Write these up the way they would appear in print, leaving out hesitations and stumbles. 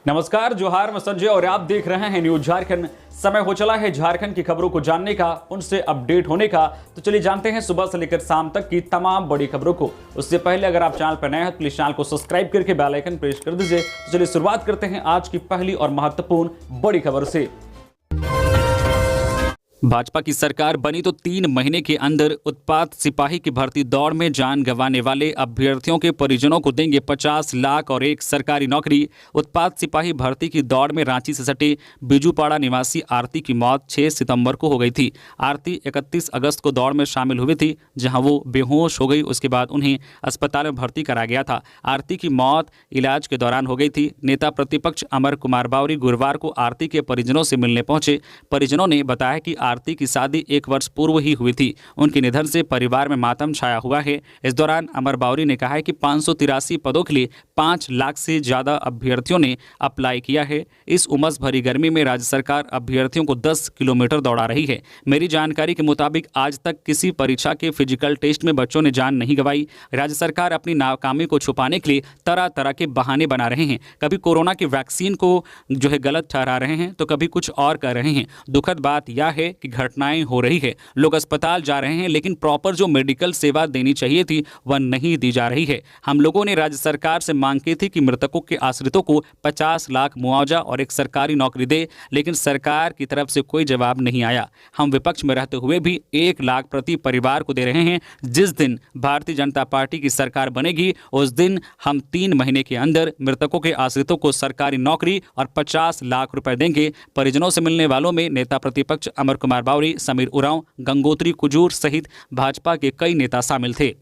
नमस्कार, जोहार, मैं संजय और आप देख रहे हैं न्यूज झारखंड। समय हो चला है झारखंड की खबरों को जानने का, उनसे अपडेट होने का। तो चलिए जानते हैं सुबह से लेकर शाम तक की तमाम बड़ी खबरों को। उससे पहले अगर आप चैनल पर नए हैं तो प्लीज चैनल को सब्सक्राइब करके बेल आइकन प्रेस कर दीजिए। तो चलिए शुरुआत करते हैं आज की पहली और महत्वपूर्ण बड़ी खबर से। भाजपा की सरकार बनी तो 3 महीने के अंदर उत्पाद सिपाही की भर्ती दौड़ में जान गंवाने वाले अभ्यर्थियों के परिजनों को देंगे 50 लाख और एक सरकारी नौकरी। उत्पाद सिपाही भर्ती की दौड़ में रांची से सटे बिजूपाड़ा निवासी आरती की मौत 6 सितंबर को हो गई थी। आरती 31 अगस्त को दौड़ में शामिल हुई थी, जहां वो बेहोश हो गई। उसके बाद उन्हें अस्पताल में भर्ती कराया गया था। आरती की मौत इलाज के दौरान हो गई थी। नेता प्रतिपक्ष अमर कुमार बावरी गुरुवार को आरती के परिजनों से मिलने पहुंचे। परिजनों ने बताया कि आरती की शादी 1 वर्ष पूर्व ही हुई थी। उनके निधन से परिवार में मातम छाया हुआ है। इस दौरान अमर बावरी ने कहा है कि 583 पदों के लिए 5 लाख से ज्यादा अभ्यर्थियों ने अप्लाई किया है। इस उमस भरी गर्मी में राज्य सरकार अभ्यर्थियों को 10 किलोमीटर दौड़ा रही है। मेरी जानकारी के मुताबिक आज तक किसी परीक्षा के फिजिकल टेस्ट में बच्चों ने जान नहीं गंवाई। राज्य सरकार अपनी नाकामी को छुपाने के लिए तरह तरह के बहाने बना रहे हैं। कभी कोरोना की वैक्सीन को गलत ठहरा रहे हैं तो कभी कुछ और कर रहे हैं। दुखद बात यह है कि घटनाएं हो रही है, लोग अस्पताल जा रहे हैं, लेकिन प्रॉपर जो मेडिकल सेवा देनी चाहिए थी वह नहीं दी जा रही है। हम लोगों ने राज्य सरकार से मांग की थी कि मृतकों के आश्रितों को 50 लाख मुआवजा और एक सरकारी नौकरी दे, लेकिन सरकार की तरफ से कोई जवाब नहीं आया। हम विपक्ष में रहते हुए भी 1 लाख प्रति परिवार को दे रहे हैं। जिस दिन भारतीय जनता पार्टी की सरकार बनेगी उस दिन हम 3 महीने के अंदर मृतकों के आश्रितों को सरकारी नौकरी और 50 लाख रुपए देंगे। परिजनों से मिलने वालों में नेता प्रतिपक्ष अमर कुमार बावरी, समीर उरांव, गंगोत्री कुजूर सहित भाजपा के कई नेता शामिल थे।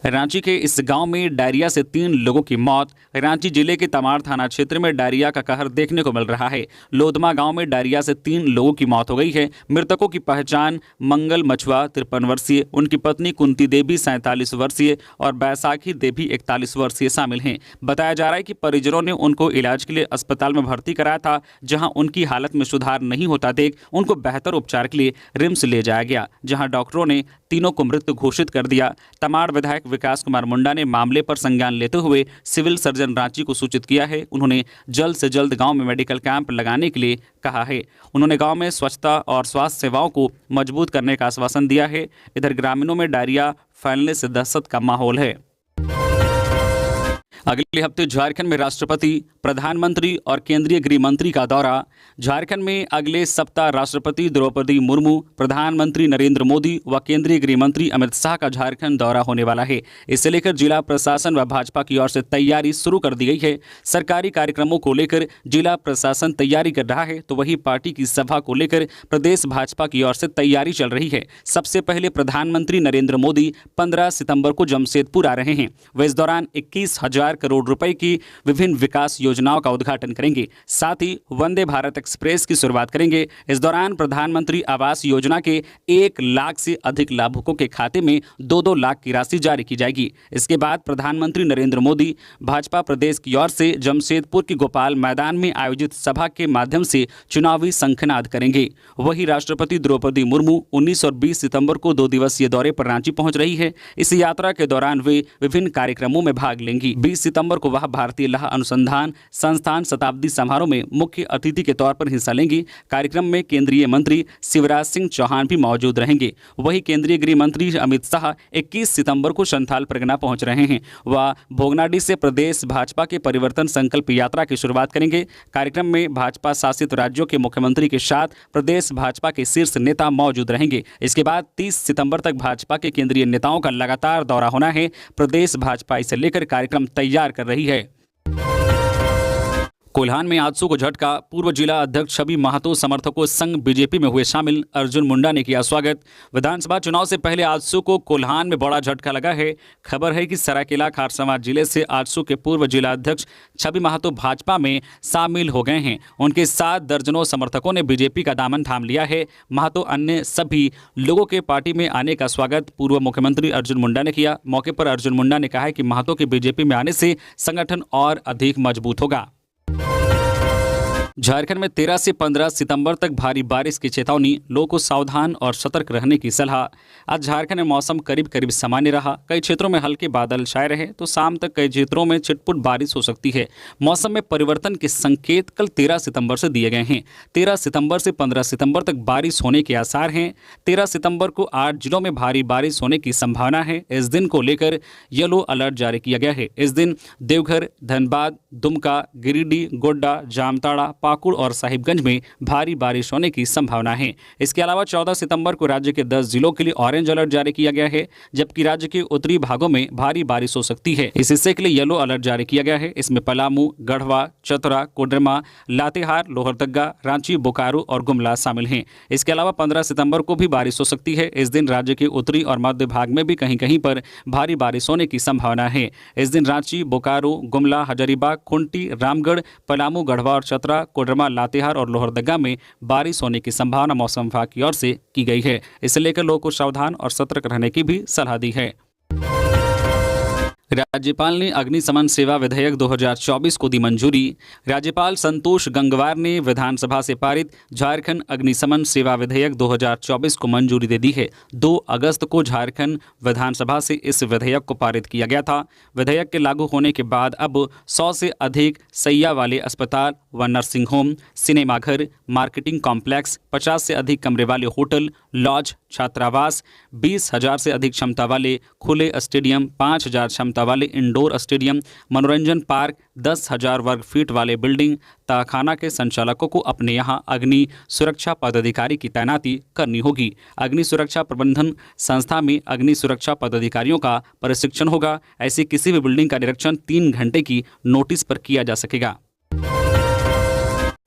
रांची के इस गांव में डायरिया से 3 लोगों की मौत। रांची जिले के तमाड़ थाना क्षेत्र में डायरिया का कहर देखने को मिल रहा है। लोधमा गांव में डायरिया से 3 लोगों की मौत हो गई है। मृतकों की पहचान मंगल मछुआ 53 वर्षीय, उनकी पत्नी कुंती देवी 47 वर्षीय और बैसाखी देवी 41 वर्षीय शामिल हैं। बताया जा रहा है कि परिजनों ने उनको इलाज के लिए अस्पताल में भर्ती कराया था, जहाँ उनकी हालत में सुधार नहीं होता देख उनको बेहतर उपचार के लिए रिम्स ले जाया गया, जहाँ डॉक्टरों ने तीनों को मृत घोषित कर दिया। तमाड़ विधायक विकास कुमार मुंडा ने मामले पर संज्ञान लेते हुए सिविल सर्जन रांची को सूचित किया है। उन्होंने जल्द से जल्द गांव में मेडिकल कैंप लगाने के लिए कहा है। उन्होंने गांव में स्वच्छता और स्वास्थ्य सेवाओं को मजबूत करने का आश्वासन दिया है। इधर ग्रामीणों में डायरिया फैलने से दहशत का माहौल है। अगले हफ्ते झारखंड में राष्ट्रपति, प्रधानमंत्री और केंद्रीय गृह मंत्री का दौरा। झारखंड में अगले सप्ताह राष्ट्रपति द्रौपदी मुर्मू, प्रधानमंत्री नरेंद्र मोदी व केंद्रीय गृह मंत्री अमित शाह का झारखंड दौरा होने वाला है। इसे लेकर जिला प्रशासन व भाजपा की ओर से तैयारी शुरू कर दी गई है। सरकारी कार्यक्रमों को लेकर जिला प्रशासन तैयारी कर रहा है, तो वहीं पार्टी की सभा को लेकर प्रदेश भाजपा की ओर से तैयारी चल रही है। सबसे पहले प्रधानमंत्री नरेंद्र मोदी 15 सितंबर को जमशेदपुर आ रहे हैं। वह इस दौरान 21,000 करोड़ रुपए की विभिन्न विकास योजनाओं का उद्घाटन करेंगे। साथ ही वंदे भारत एक्सप्रेस की शुरुआत करेंगे। इस दौरान प्रधानमंत्री आवास योजना के 1 लाख से अधिक लाभुकों के खाते में 2-2 लाख की राशि जारी की जाएगी। इसके बाद प्रधानमंत्री नरेंद्र मोदी भाजपा प्रदेश की ओर से जमशेदपुर की गोपाल मैदान में आयोजित सभा के माध्यम से चुनावी शंखनाद करेंगे। वहीं राष्ट्रपति द्रौपदी मुर्मू 19 और 20 सितंबर को 2 दिवसीय दौरे पर रांची पहुंच रही है। इस यात्रा के दौरान वे विभिन्न कार्यक्रमों में भाग लेंगी। 20 सितंबर को वह भारतीय लौह अनुसंधान संस्थान शताब्दी समारोह में मुख्य अतिथि के तौर पर हिस्सा लेंगी। कार्यक्रम में केंद्रीय मंत्री शिवराज सिंह चौहान भी मौजूद रहेंगे। वहीं केंद्रीय गृह मंत्री अमित शाह 21 सितंबर को संथाल परगना पहुंच रहे हैं। वह भोगनाडीह से प्रदेश भाजपा के परिवर्तन संकल्प यात्रा की शुरुआत करेंगे। कार्यक्रम में भाजपा शासित राज्यों के मुख्यमंत्री के साथ प्रदेश भाजपा के शीर्ष नेता मौजूद रहेंगे। इसके बाद 30 सितंबर तक भाजपा के केंद्रीय नेताओं का लगातार दौरा होना है। प्रदेश भाजपा इसे लेकर कार्यक्रम तैयार कर रही है। कोल्हान में आजसू को झटका। पूर्व जिला अध्यक्ष छवि महतो समर्थकों संघ बीजेपी में हुए शामिल। अर्जुन मुंडा ने किया स्वागत। विधानसभा चुनाव से पहले आजसू को कोल्हान में बड़ा झटका लगा है। खबर है कि सरायकेला खारसंवाद जिले से आजसू के पूर्व जिला अध्यक्ष छवि महतो भाजपा में शामिल हो गए हैं। उनके साथ दर्जनों समर्थकों ने बीजेपी का दामन थाम लिया है। महतो अन्य सभी लोगों के पार्टी में आने का स्वागत पूर्व मुख्यमंत्री अर्जुन मुंडा ने किया। मौके पर अर्जुन मुंडा ने कहा है कि महतो के बीजेपी में आने से संगठन और अधिक मजबूत होगा। झारखंड में 13 से 15 सितंबर तक भारी बारिश की चेतावनी, लोगों को सावधान और सतर्क रहने की सलाह। आज झारखंड में मौसम करीब करीब सामान्य रहा। कई क्षेत्रों में हल्के बादल छाए रहे तो शाम तक कई क्षेत्रों में छिटपुट बारिश हो सकती है। मौसम में परिवर्तन के संकेत कल 13 सितंबर से दिए गए हैं। 13 सितंबर से 15 सितंबर तक बारिश होने के आसार हैं। 13 सितंबर को 8 जिलों में भारी बारिश होने की संभावना है। इस दिन को लेकर येलो अलर्ट जारी किया गया है। इस दिन देवघर, धनबाद, दुमका, गिरिडीह, गोड्डा, जामताड़ा, पाकुड़ और साहिबगंज में भारी बारिश होने की संभावना है। इसके अलावा 14 सितंबर को राज्य के 10 जिलों के लिए ऑरेंज अलर्ट जारी किया गया है, जबकि राज्य के उत्तरी भागों में भारी बारिश हो सकती है। इस हिस्से के लिए येलो अलर्ट जारी किया गया है। इसमें पलामू, गढ़वा, चतरा, कोडरमा, लातेहार, लोहरदगा, रांची, बोकारो और गुमला शामिल हैं। इसके अलावा 15 सितंबर को भी बारिश हो सकती है। इस दिन राज्य के उत्तरी और मध्य भाग में भी कहीं कहीं पर भारी बारिश होने की संभावना है। इस दिन रांची, बोकारो, गुमला, हजारीबाग, खूंटी, रामगढ़, पलामू, गढ़वा और चतरा, कोडरमा, लातेहार और लोहरदगा में बारिश होने की संभावना मौसम विभाग की ओर से की गई है। इसे लेकर लोगों को सावधान और सतर्क रहने की भी सलाह दी है। राज्यपाल ने अग्निशमन सेवा विधेयक 2024 को दी मंजूरी। राज्यपाल संतोष गंगवार ने विधानसभा से पारित झारखंड अग्निशमन सेवा विधेयक 2024 को मंजूरी दे दी है। 2 अगस्त को झारखंड विधानसभा से इस विधेयक को पारित किया गया था। विधेयक के लागू होने के बाद अब 100 से अधिक शैय्या वाले अस्पताल व नर्सिंग होम, सिनेमाघर, मार्केटिंग कॉम्प्लेक्स, 50 से अधिक कमरे वाले होटल, लॉज, छात्रावास, 20,000 से अधिक क्षमता वाले खुले स्टेडियम, 5,000 क्षमता वाले इंडोर स्टेडियम, मनोरंजन पार्क, 10,000 वर्ग फीट वाले बिल्डिंग, तहखाना के संचालकों को अपने यहां अग्नि सुरक्षा पदाधिकारी की तैनाती करनी होगी। अग्नि सुरक्षा प्रबंधन संस्था में अग्नि सुरक्षा पदाधिकारियों का प्रशिक्षण होगा। ऐसी किसी भी बिल्डिंग का निरीक्षण 3 घंटे की नोटिस पर किया जा सकेगा।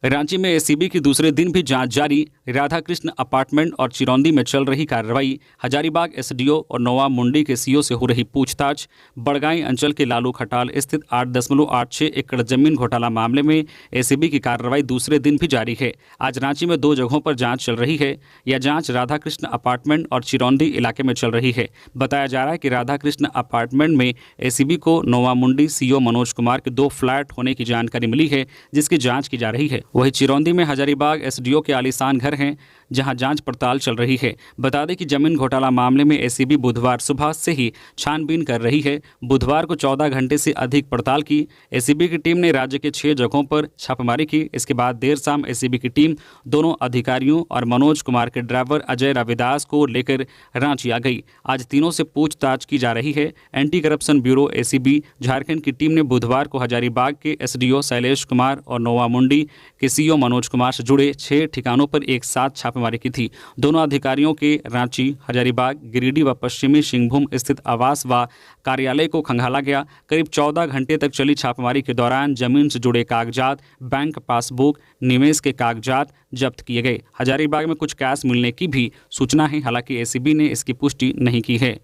रांची में एसीबी की दूसरे दिन भी जांच जारी। राधाकृष्ण अपार्टमेंट और चिरौंदी में चल रही कार्रवाई। हजारीबाग एसडीओ और नोवा मुंडी के सीओ से हो रही पूछताछ। बड़गाई अंचल के लालू खटाल स्थित 8.86 एकड़ जमीन घोटाला मामले में एसीबी की कार्रवाई दूसरे दिन भी जारी है। आज रांची में 2 जगहों पर जांच चल रही है। यह जांच राधाकृष्ण अपार्टमेंट और चिरौंदी इलाके में चल रही है। बताया जा रहा है कि राधाकृष्ण अपार्टमेंट में एसीबी को नोवा मुंडी सीओ मनोज कुमार के 2 फ्लैट होने की जानकारी मिली है, जिसकी जाँच की जा रही है। वहीं चिरौंदी में हजारीबाग एसडीओ के आलीशान घर हैं, जहां जांच पड़ताल चल रही है। बता दें कि जमीन घोटाला मामले में एसीबी बुधवार सुबह से ही छानबीन कर रही है। बुधवार को 14 घंटे से अधिक पड़ताल की। एसीबी की टीम ने राज्य के 6 जगहों पर छापेमारी की। इसके बाद देर शाम एसीबी की टीम दोनों अधिकारियों और मनोज कुमार के ड्राइवर अजय रविदास को लेकर रांची आ गई। आज तीनों से पूछताछ की जा रही है। Anti corruption bureau ACB Jharkhand की टीम ने बुधवार को हजारीबाग के एसडीओ शैलेश कुमार और नोवा मुंडी के सीओ मनोज कुमार से जुड़े 6 ठिकानों पर एक साथ छापेमारी की थी। दोनों अधिकारियों के रांची, हजारीबाग, गिरिडीह व पश्चिमी सिंहभूम स्थित आवास व कार्यालय को खंगाला गया। करीब 14 घंटे तक चली छापेमारी के दौरान जमीन से जुड़े कागजात, बैंक पासबुक, निवेश के कागजात जब्त किए गए। हजारीबाग में कुछ कैश मिलने की भी सूचना है, हालांकि एसीबी ने इसकी पुष्टि नहीं की है।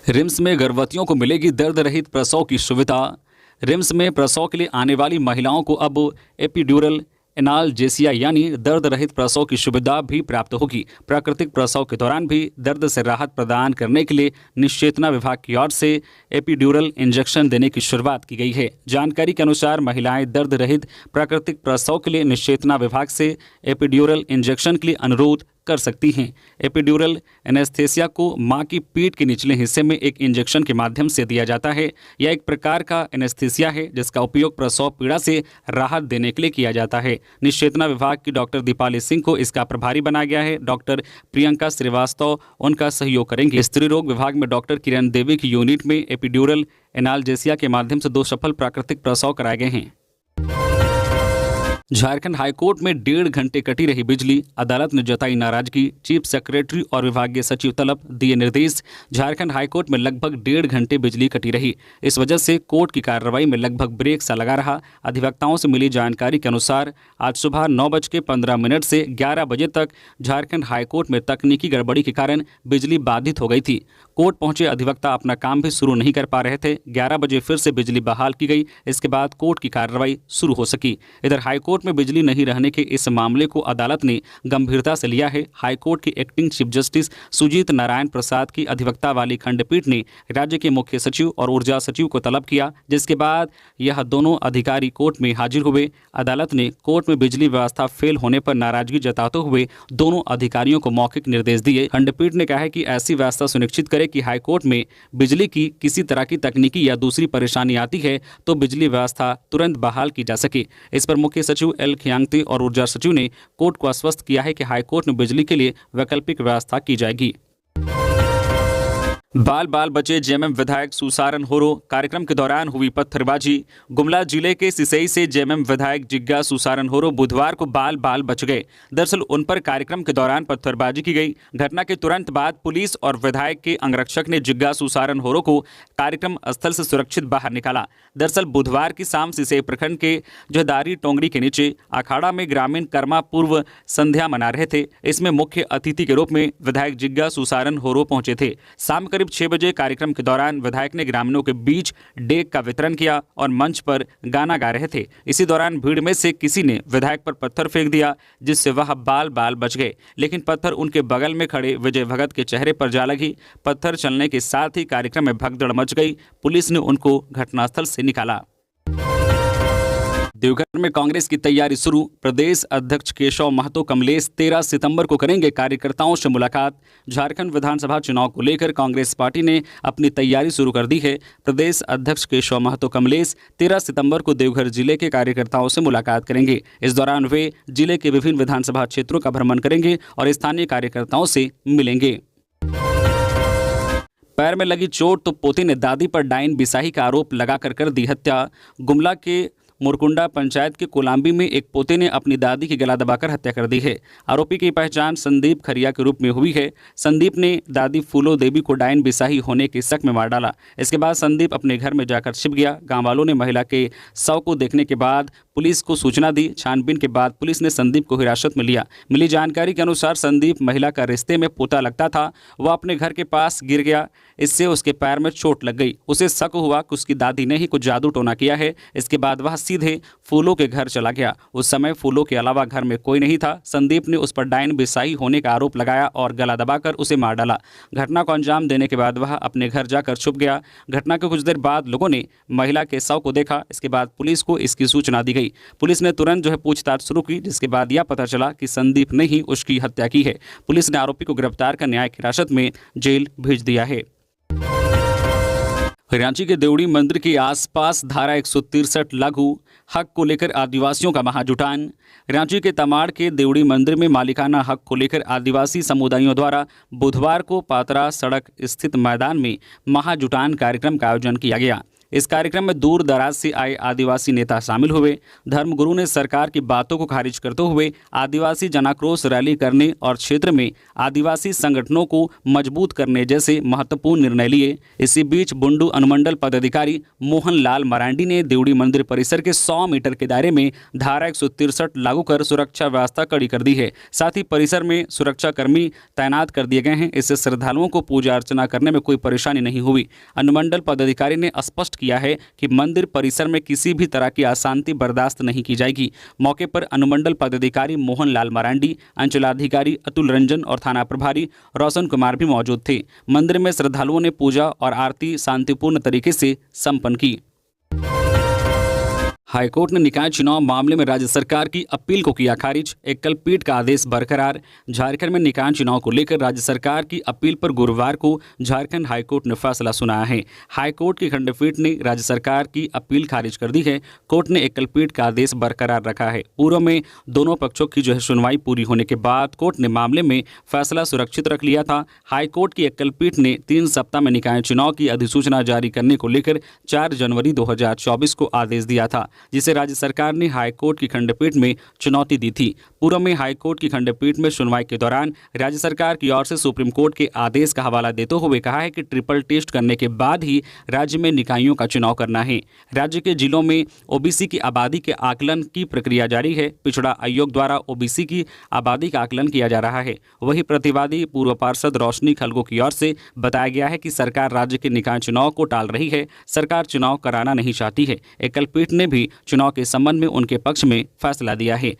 रिम्स में गर्भवतियों को मिलेगी दर्द रहित प्रसव की सुविधा। रिम्स में प्रसव के लिए आने वाली महिलाओं को अब एपिड्यूरल एनाल्जेसिया यानी दर्द रहित प्रसव की सुविधा भी प्राप्त होगी। प्राकृतिक प्रसव के दौरान भी दर्द से राहत प्रदान करने के लिए निश्चेतना विभाग की ओर से एपिड्यूरल इंजेक्शन देने की शुरुआत की गई है। जानकारी के अनुसार महिलाएं दर्द रहित प्राकृतिक प्रसव के लिए निश्चेतना विभाग से एपिड्यूरल इंजेक्शन के लिए अनुरोध कर सकती हैं। एपिड्यूरल एनेस्थेसिया को मां की पीठ के निचले हिस्से में एक इंजेक्शन के माध्यम से दिया जाता है। यह एक प्रकार का एनेस्थेसिया है जिसका उपयोग प्रसव पीड़ा से राहत देने के लिए किया जाता है। निश्चेतना विभाग की डॉक्टर दीपाली सिंह को इसका प्रभारी बनाया गया है। डॉक्टर प्रियंका श्रीवास्तव उनका सहयोग करेंगे। स्त्री रोग विभाग में डॉक्टर किरण देवी की यूनिट में एपिड्यूरल एनाल्जेसिया के माध्यम से 2 सफल प्राकृतिक प्रसव कराए गए हैं। झारखंड हाईकोर्ट में 1.5 घंटे कटी रही बिजली। अदालत ने जताई नाराजगी। चीफ सेक्रेटरी और विभागीय सचिव तलब, दिए निर्देश। झारखंड हाईकोर्ट में लगभग 1.5 घंटे बिजली कटी रही। इस वजह से कोर्ट की कार्रवाई में लगभग ब्रेक सा लगा रहा। अधिवक्ताओं से मिली जानकारी के अनुसार आज सुबह 9:15 से 11 बजे तक झारखंड हाईकोर्ट में तकनीकी गड़बड़ी के कारण बिजली बाधित हो गई थी। कोर्ट पहुंचे अधिवक्ता अपना काम भी शुरू नहीं कर पा रहे थे। 11 बजे फिर से बिजली बहाल की गई। इसके बाद कोर्ट की कार्रवाई शुरू हो सकी। इधर हाईकोर्ट हाईकोर्ट में बिजली नहीं रहने के इस मामले को अदालत ने गंभीरता से लिया है। हाईकोर्ट की acting chief justice Sujit Narayan Prasad की अधिवक्ता वाली खंडपीठ ने राज्य के मुख्य सचिव और ऊर्जा सचिव को तलब किया, जिसके बाद यह दोनों अधिकारी कोर्ट में हाजिर हुए। अदालत ने कोर्ट में बिजली व्यवस्था फेल होने पर नाराजगी जताते हुए दोनों अधिकारियों को मौखिक निर्देश दिए। खंडपीठ ने कहा है कि ऐसी व्यवस्था सुनिश्चित करे कि हाईकोर्ट में बिजली की किसी तरह की तकनीकी या दूसरी परेशानी आती है तो बिजली व्यवस्था तुरंत बहाल की जा सके। इस पर मुख्य सचिव एल खियांगते और ऊर्जा सचिव ने कोर्ट को आश्वस्त किया है कि हाईकोर्ट में बिजली के लिए वैकल्पिक व्यवस्था की जाएगी। बाल बाल बचे जेएमएम विधायक सुसारन होरो, कार्यक्रम के दौरान हुई पत्थरबाजी। गुमला जिले के सिसई से जेएमएम विधायक जिग्गा सुसारन होरो बुधवार को बाल बाल बच गए। दरअसल उन पर कार्यक्रम के दौरान पत्थरबाजी की गई। घटना के तुरंत बाद पुलिस और विधायक के अंगरक्षक ने जिग्गा सुसारन होरो को कार्यक्रम स्थल से सुरक्षित बाहर निकाला। दरअसल बुधवार की शाम सिसई प्रखंड के जहदारी टोंगरी के नीचे अखाड़ा में ग्रामीण कर्मा पूर्व संध्या मना रहे थे। इसमें मुख्य अतिथि के रूप में विधायक जिग्गा सुसारन होरो पहुंचे थे। शाम करीब 6 बजे कार्यक्रम के दौरान विधायक ने ग्रामीणों के बीच डेक का वितरण किया और मंच पर गाना गा रहे थे। इसी दौरान भीड़ में से किसी ने विधायक पर पत्थर फेंक दिया, जिससे वह बाल बाल बच गए, लेकिन पत्थर उनके बगल में खड़े विजय भगत के चेहरे पर जा लगी। पत्थर चलने के साथ ही कार्यक्रम में भगदड़ मच गई। पुलिस ने उनको घटनास्थल से निकाला। देवघर में कांग्रेस की तैयारी शुरू। प्रदेश अध्यक्ष केशव महतो कमलेश 13 सितंबर को करेंगे कार्यकर्ताओं से मुलाकात। झारखंड विधानसभा चुनाव को लेकर कांग्रेस पार्टी ने अपनी तैयारी शुरू कर दी है। प्रदेश अध्यक्ष केशव महतो कमलेश 13 सितंबर को देवघर जिले के कार्यकर्ताओं से मुलाकात करेंगे। इस दौरान वे जिले के विभिन्न विधानसभा क्षेत्रों का भ्रमण करेंगे और स्थानीय कार्यकर्ताओं से मिलेंगे। पैर में लगी चोट तो पोते ने दादी पर डाइन बिसाही का आरोप लगाकर कर दी हत्या। गुमला के मुरकुंडा पंचायत के कोलांबी में एक पोते ने अपनी दादी की गला दबाकर हत्या कर दी है। आरोपी की पहचान संदीप खरिया के रूप में हुई है। संदीप ने दादी फूलो देवी को डायन बिसाही होने के शक में मार डाला। इसके बाद संदीप अपने घर में जाकर छिप गया। गांव वालों ने महिला के शव को देखने के बाद पुलिस को सूचना दी। छानबीन के बाद पुलिस ने संदीप को हिरासत में लिया। मिली जानकारी के अनुसार संदीप महिला का रिश्ते में पोता लगता था। वह अपने घर के पास गिर गया, इससे उसके पैर में चोट लग गई। उसे शक हुआ कि उसकी दादी ने ही कुछ जादू टोना किया है। इसके बाद वह सीधे फूलों के घर चला गया। उस समय फूलों के अलावा घर में कोई नहीं था। संदीप ने उस पर डायन बिसाही होने का आरोप लगाया और गला दबाकर उसे मार डाला। घटना को अंजाम देने के बाद वह अपने घर जाकर छुप गया। घटना के कुछ देर बाद लोगों ने महिला के शव को देखा। इसके बाद पुलिस को इसकी सूचना दी गई। पुलिस ने तुरंत पूछताछ शुरू की, जिसके बाद यह पता चला कि संदीप ने ही उसकी हत्या की है। पुलिस ने आरोपी को गिरफ्तार कर न्यायिक हिरासत में जेल भेज दिया है। रांची के देवड़ी मंदिर के आसपास धारा 163 लागू, हक को लेकर आदिवासियों का महाजुटान। रांची के तमाड़ के देवड़ी मंदिर में मालिकाना हक को लेकर आदिवासी समुदायों द्वारा बुधवार को पात्रा सड़क स्थित मैदान में महाजुटान कार्यक्रम का आयोजन किया गया। इस कार्यक्रम में दूर दराज से आए आदिवासी नेता शामिल हुए। धर्मगुरु ने सरकार की बातों को खारिज करते हुए आदिवासी जनाक्रोश रैली करने और क्षेत्र में आदिवासी संगठनों को मजबूत करने जैसे महत्वपूर्ण निर्णय लिए। इसी बीच बुंडू अनुमंडल पदाधिकारी मोहन लाल मरांडी ने देवड़ी मंदिर परिसर के 100 मीटर के दायरे में धारा 163 लागू कर सुरक्षा व्यवस्था कड़ी कर दी है। साथ ही परिसर में सुरक्षा कर्मी तैनात कर दिए गए हैं। इससे श्रद्धालुओं को पूजा अर्चना करने में कोई परेशानी नहीं हुई। अनुमंडल पदाधिकारी ने स्पष्ट किया है कि मंदिर परिसर में किसी भी तरह की अशांति बर्दाश्त नहीं की जाएगी। मौके पर अनुमंडल पदाधिकारी मोहन लाल मरांडी, अंचलाधिकारी अतुल रंजन और थाना प्रभारी रोशन कुमार भी मौजूद थे। मंदिर में श्रद्धालुओं ने पूजा और आरती शांतिपूर्ण तरीके से संपन्न की। हाईकोर्ट ने निकाय चुनाव मामले में राज्य सरकार की अपील को किया खारिज। एकल पीठ का आदेश बरकरार। झारखंड में निकाय चुनाव को लेकर राज्य सरकार की अपील पर गुरुवार को झारखंड हाईकोर्ट ने फैसला सुनाया है। हाईकोर्ट की खंडपीठ ने राज्य सरकार की अपील खारिज कर दी है। कोर्ट ने एकल पीठ का आदेश बरकरार रखा है। पूर्व में दोनों पक्षों की सुनवाई पूरी होने के बाद कोर्ट ने मामले में फैसला सुरक्षित रख लिया था। हाईकोर्ट की एकल पीठ ने 3 सप्ताह में निकाय चुनाव की अधिसूचना जारी करने को लेकर 4 जनवरी 2024 को आदेश दिया था, जिसे राज्य सरकार ने हाईकोर्ट की खंडपीठ में चुनौती दी थी। पूर्व में हाईकोर्ट की खंडपीठ में सुनवाई के दौरान राज्य सरकार की ओर से सुप्रीम कोर्ट के आदेश का हवाला देते हुए कहा है कि ट्रिपल टेस्ट करने के बाद ही राज्य में निकायों का चुनाव करना है। राज्य के जिलों में ओबीसी की आबादी के आकलन की प्रक्रिया जारी है। पिछड़ा आयोग द्वारा ओबीसी की आबादी का आकलन किया जा रहा है। वही प्रतिवादी पूर्व पार्षद रोशनी खलगो की ओर से बताया गया है कि सरकार राज्य के निकाय चुनाव को टाल रही है। सरकार चुनाव कराना नहीं चाहती है। एकल पीठ ने भी चुनाव के संबंध में उनके पक्ष में फैसला दिया है।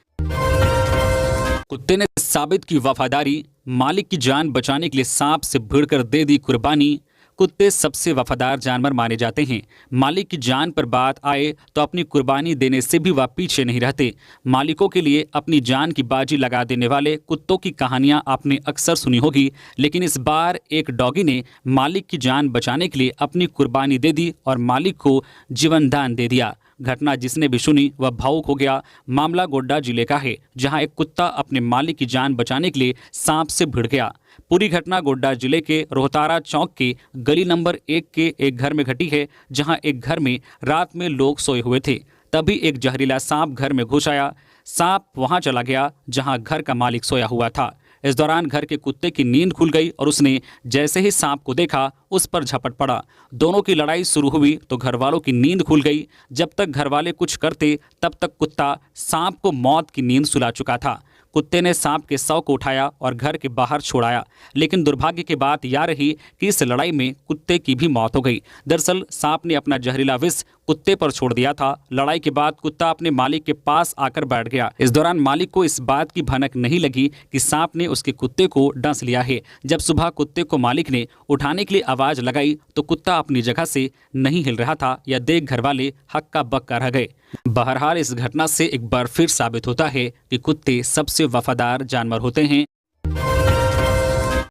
कुत्ते ने साबित की वफादारी, मालिक की जान बचाने के लिए सांप से भिड़कर दे दी कुर्बानी। कुत्ते सबसे वफादार जानवर माने जाते हैं। मालिक की जान पर बात आए तो अपनी कुर्बानी देने से भी वह पीछे नहीं रहते। मालिकों के लिए अपनी जान की बाजी लगा देने वाले कुत्तों की कहानियां आपने अक्सर सुनी होगी, लेकिन इस बार एक डॉगी ने मालिक की जान बचाने के लिए अपनी कुर्बानी दे दी और मालिक को जीवन दान दे दिया। घटना जिसने भी सुनी वह भावुक हो गया। मामला गोड्डा जिले का है, जहां एक कुत्ता अपने मालिक की जान बचाने के लिए सांप से भिड़ गया। पूरी घटना गोड्डा जिले के रोहतारा चौक के गली नंबर 1 के एक घर में घटी है, जहां एक घर में रात में लोग सोए हुए थे। तभी एक जहरीला सांप घर में घुस आया। सांप वहां चला गया जहां घर का मालिक सोया हुआ था। इस दौरान घर के कुत्ते की नींद खुल गई और उसने जैसे ही सांप को देखा उस पर झपट पड़ा। दोनों की लड़ाई शुरू हुई तो घर वालों की नींद खुल गई। जब तक घर वाले कुछ करते तब तक कुत्ता सांप को मौत की नींद सुला चुका था। कुत्ते ने सांप के शव को उठाया और घर के बाहर छोड़ाया, लेकिन दुर्भाग्य की बात यह रही कि इस लड़ाई में कुत्ते की भी मौत हो गई। दरअसल सांप ने अपना जहरीला विष कुत्ते पर छोड़ दिया था। लड़ाई के बाद कुत्ता अपने मालिक के पास आकर बैठ गया। इस दौरान मालिक को इस बात की भनक नहीं लगी कि सांप ने उसके कुत्ते को डंस लिया है। जब सुबह कुत्ते को मालिक ने उठाने के लिए आवाज लगाई तो कुत्ता अपनी जगह से नहीं हिल रहा था। यह देख घर वाले हक्का बक्का रह गए। बहरहाल इस घटना से एक बार फिर साबित होता है कि कुत्ते सबसे वफादार जानवर होते हैं।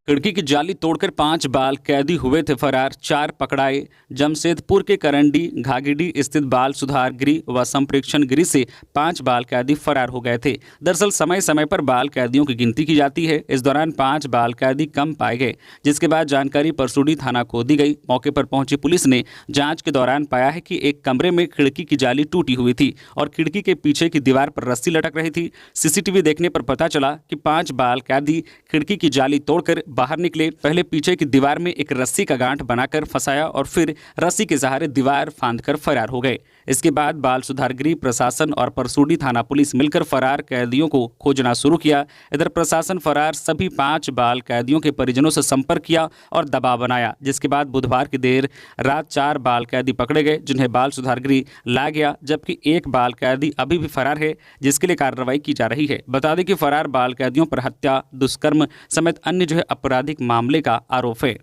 खिड़की की जाली तोड़कर 5 बाल कैदी हुए थे फरार, 4 पकड़ाए। जमशेदपुर के करंडी घागिडी स्थित बाल सुधार गृह व संप्रेक्षण गृह से 5 बाल कैदी फरार हो गए थे। दरअसल समय समय पर बाल कैदियों की गिनती की जाती है। इस दौरान 5 बाल कैदी कम पाए गए, जिसके बाद जानकारी परसूडी थाना को दी गई। मौके पर पहुंची पुलिस ने जांच के दौरान पाया है कि एक कमरे में खिड़की की जाली टूटी हुई थी और खिड़की के पीछे की दीवार पर रस्सी लटक रही थी। सीसीटीवी देखने पर पता चला कि 5 बाल कैदी खिड़की की जाली तोड़कर बाहर निकले। पहले पीछे की दीवार में एक रस्सी का गांठ बनाकर फंसाया और फिर रस्सी के सहारे दीवार फांदकर फरार हो गए। इसके बाद बाल सुधार गृह प्रशासन और परसूडी थाना पुलिस मिलकर फरार कैदियों को खोजना शुरू किया। इधर प्रशासन फरार सभी 5 बाल कैदियों के परिजनों से संपर्क किया और दबाव बनाया, जिसके बाद बुधवार की देर रात 4 बाल कैदी पकड़े गए, जिन्हें बाल सुधार गृह लाया गया, जबकि एक बाल कैदी अभी भी फरार है, जिसके लिए कार्रवाई की जा रही है। बता दें कि फरार बाल कैदियों पर हत्या, दुष्कर्म समेत अन्य आपराधिक मामले का आरोप है।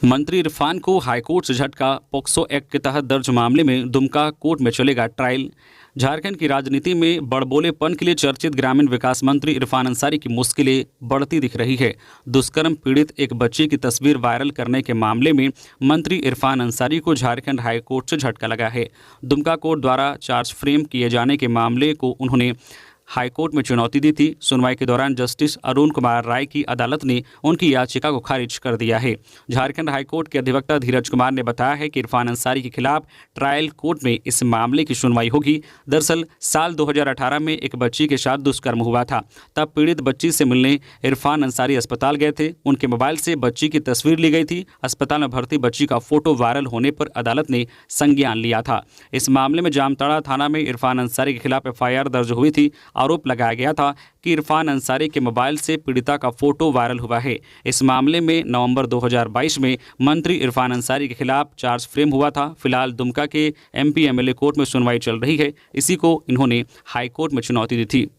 मंत्री इरफान को हाईकोर्ट से झटका, पोक्सो एक्ट के तहत दर्ज मामले में दुमका कोर्ट में चलेगा ट्रायल। झारखंड की राजनीति में बड़बोलेपन के लिए चर्चित ग्रामीण विकास मंत्री इरफान अंसारी की मुश्किलें बढ़ती दिख रही है। दुष्कर्म पीड़ित एक बच्ची की तस्वीर वायरल करने के मामले में मंत्री इरफान अंसारी को झारखंड हाईकोर्ट से झटका लगा है। दुमका कोर्ट द्वारा चार्ज फ्रेम किए जाने के मामले को उन्होंने हाईकोर्ट में चुनौती दी थी। सुनवाई के दौरान जस्टिस अरुण कुमार राय की अदालत ने उनकी याचिका को खारिज कर दिया है। झारखंड हाईकोर्ट के अधिवक्ता धीरज कुमार ने बताया है कि इरफान अंसारी के खिलाफ ट्रायल कोर्ट में इस मामले की सुनवाई होगी। दरअसल साल 2018 में एक बच्ची के साथ दुष्कर्म हुआ था। तब पीड़ित बच्ची से मिलने इरफान अंसारी अस्पताल गए थे। उनके मोबाइल से बच्ची की तस्वीर ली गई थी। अस्पताल में भर्ती बच्ची का फोटो वायरल होने पर अदालत ने संज्ञान लिया था। इस मामले में जामताड़ा थाना में इरफान अंसारी के खिलाफ FIR दर्ज हुई थी। आरोप लगाया गया था कि इरफान अंसारी के मोबाइल से पीड़िता का फोटो वायरल हुआ है। इस मामले में नवंबर 2022 में मंत्री इरफान अंसारी के खिलाफ चार्ज फ्रेम हुआ था। फिलहाल दुमका के MP MLA कोर्ट में सुनवाई चल रही है। इसी को इन्होंने हाई कोर्ट में चुनौती दी थी।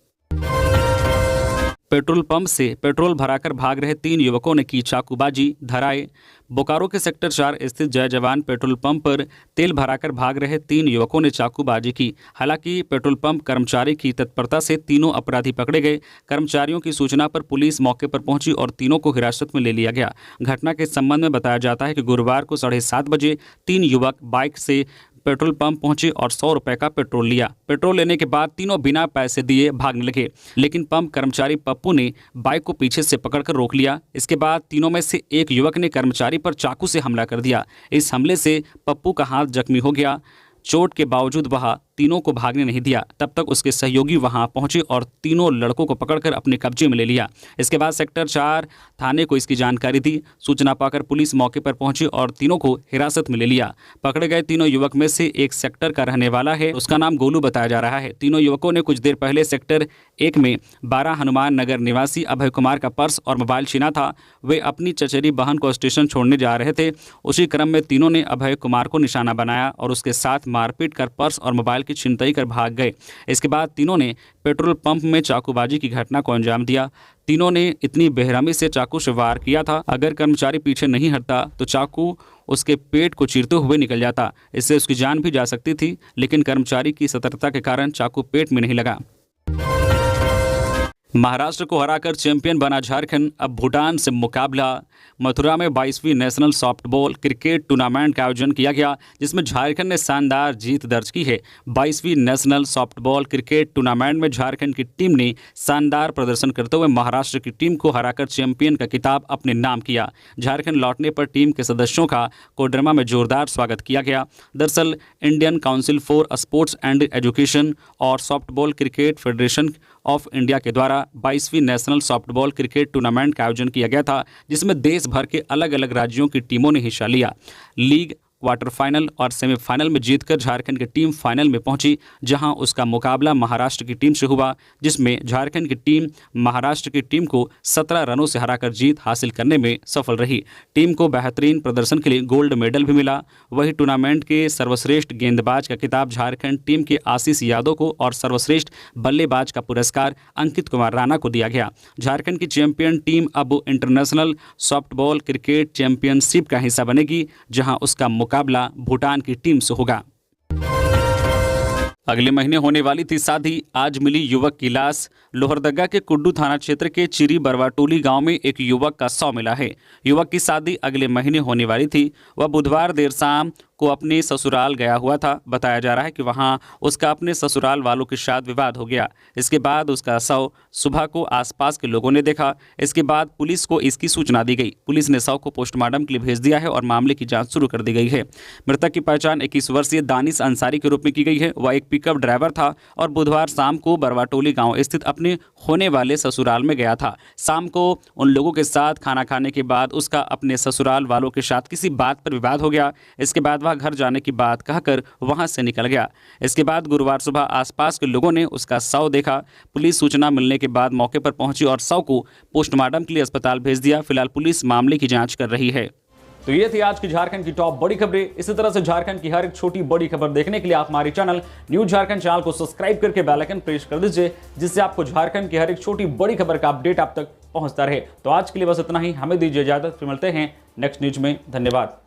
पेट्रोल पंप से पेट्रोल भराकर भाग रहे 3 युवकों ने की चाकूबाजी, धराए। बोकारो के सेक्टर 4 स्थित जय जवान पेट्रोल पंप पर तेल भराकर भाग रहे 3 युवकों ने चाकूबाजी की। हालांकि पेट्रोल पंप कर्मचारी की तत्परता से तीनों अपराधी पकड़े गए। कर्मचारियों की सूचना पर पुलिस मौके पर पहुंची और तीनों को हिरासत में ले लिया गया। घटना के संबंध में बताया जाता है कि गुरुवार को 7:30 बजे 3 युवक बाइक से पेट्रोल पंप पहुंचे और 100 रुपए का पेट्रोल लिया। पेट्रोल लेने के बाद तीनों बिना पैसे दिए भागने लगे, लेकिन पंप कर्मचारी पप्पू ने बाइक को पीछे से पकड़कर रोक लिया। इसके बाद तीनों में से एक युवक ने कर्मचारी पर चाकू से हमला कर दिया। इस हमले से पप्पू का हाथ जख्मी हो गया। चोट के बावजूद वह तीनों को भागने नहीं दिया। तब तक उसके सहयोगी वहां पहुंचे और तीनों लड़कों को पकड़कर अपने कब्जे में ले लिया। इसके बाद सेक्टर 4 थाने को इसकी जानकारी दी। सूचना पाकर पुलिस मौके पर पहुंची और तीनों को हिरासत में ले लिया। पकड़े गए तीनों युवक में से एक सेक्टर का रहने वाला है, उसका नाम गोलू बताया जा रहा है। तीनों युवकों ने कुछ देर पहले सेक्टर 1 में 12 हनुमान नगर निवासी अभय कुमार का पर्स और मोबाइल छीना था। वे अपनी चचेरी बहन को स्टेशन छोड़ने जा रहे थे। उसी क्रम में तीनों ने अभय कुमार को निशाना बनाया और उसके साथ मारपीट कर पर्स और मोबाइल की छिनतई कर भाग गए। इसके बाद तीनों ने पेट्रोल पंप में चाकूबाजी की घटना को अंजाम दिया। तीनों ने इतनी बेरहमी से चाकू से वार किया था, अगर कर्मचारी पीछे नहीं हटता तो चाकू उसके पेट को चीरते हुए निकल जाता। इससे उसकी जान भी जा सकती थी, लेकिन कर्मचारी की सतर्कता के कारण चाकू पेट में नहीं लगा। महाराष्ट्र को हराकर चैंपियन बना झारखंड। अब भूटान से मुकाबला। मथुरा में 22वीं नेशनल सॉफ्टबॉल क्रिकेट टूर्नामेंट का आयोजन किया गया, जिसमें झारखंड ने शानदार जीत दर्ज की है। 22वीं नेशनल सॉफ्टबॉल क्रिकेट टूर्नामेंट में झारखंड की टीम ने शानदार प्रदर्शन करते हुए महाराष्ट्र की टीम को हराकर चैंपियन का खिताब अपने नाम किया। झारखंड लौटने पर टीम के सदस्यों का कोडरमा में जोरदार स्वागत किया गया। दरअसल Indian Council for Sports and Education और Softball Cricket Federation of India के द्वारा 22वीं नेशनल सॉफ्टबॉल क्रिकेट टूर्नामेंट का आयोजन किया गया था, जिसमें देश भर के अलग अलग राज्यों की टीमों ने हिस्सा लिया। लीग, क्वार्टर फाइनल और सेमीफाइनल में जीतकर झारखंड की टीम फाइनल में पहुंची, जहां उसका मुकाबला महाराष्ट्र की टीम से हुआ, जिसमें झारखंड की टीम महाराष्ट्र की टीम को 17 रनों से हराकर जीत हासिल करने में सफल रही। टीम को बेहतरीन प्रदर्शन के लिए गोल्ड मेडल भी मिला। वही टूर्नामेंट के सर्वश्रेष्ठ गेंदबाज का खिताब झारखंड टीम के आशीष यादव को और सर्वश्रेष्ठ बल्लेबाज का पुरस्कार अंकित कुमार राणा को दिया गया। झारखंड की चैंपियन टीम अब इंटरनेशनल सॉफ्टबॉल क्रिकेट चैंपियनशिप का हिस्सा बनेगी, जहां उसका मुकाबला भूटान की टीम से होगा। अगले महीने होने वाली थी शादी, आज मिली युवक की लाश। लोहरदगा के कुड्डू थाना क्षेत्र के चिरी बरवाटोली गांव में एक युवक का शव मिला है। युवक की शादी अगले महीने होने वाली थी। वह बुधवार देर शाम को अपने ससुराल गया हुआ था। बताया जा रहा है कि वहां उसका अपने ससुराल वालों के साथ विवाद हो गया। इसके बाद उसका शव सुबह को आसपास के लोगों ने देखा। इसके बाद पुलिस को इसकी सूचना दी गई। पुलिस ने शव को पोस्टमार्टम के लिए भेज दिया है और मामले की जांच शुरू कर दी गई है। मृतक की पहचान 21 वर्षीय दानिश अंसारी के रूप में की गई है। वह एक पिकअप ड्राइवर था और बुधवार शाम को बरवाटोली गाँव स्थित अपने होने वाले ससुराल में गया था। शाम को उन लोगों के साथ खाना खाने के बाद उसका अपने ससुराल वालों के साथ किसी बात पर विवाद हो गया। इसके बाद वह घर जाने की बात कहकर वहां से निकल गया। इसके बाद गुरुवार सुबह आसपास के लोगों ने उसका शव देखा। पुलिस सूचना मिलने के बाद मौके पर पहुंची और शव को पोस्टमार्टम के लिए अस्पताल भेज दिया। फिलहाल पुलिस मामले की जांच कर रही है। तो ये थी आज की झारखंड की टॉप बड़ी खबरें। इसी तरह से झारखंड की हर एक छोटी बड़ी खबर देखने के लिए आप हमारे चैनल न्यूज झारखंड चैनल को सब्सक्राइब करके बेल आइकन प्रेस कर दीजिए, जिससे आपको झारखंड की हर एक छोटी बड़ी खबर का अपडेट आप तक पहुंचता रहे। तो आज के लिए बस इतना ही। हमें दीजिए इजाजत, फिर मिलते हैं नेक्स्ट न्यूज में। धन्यवाद।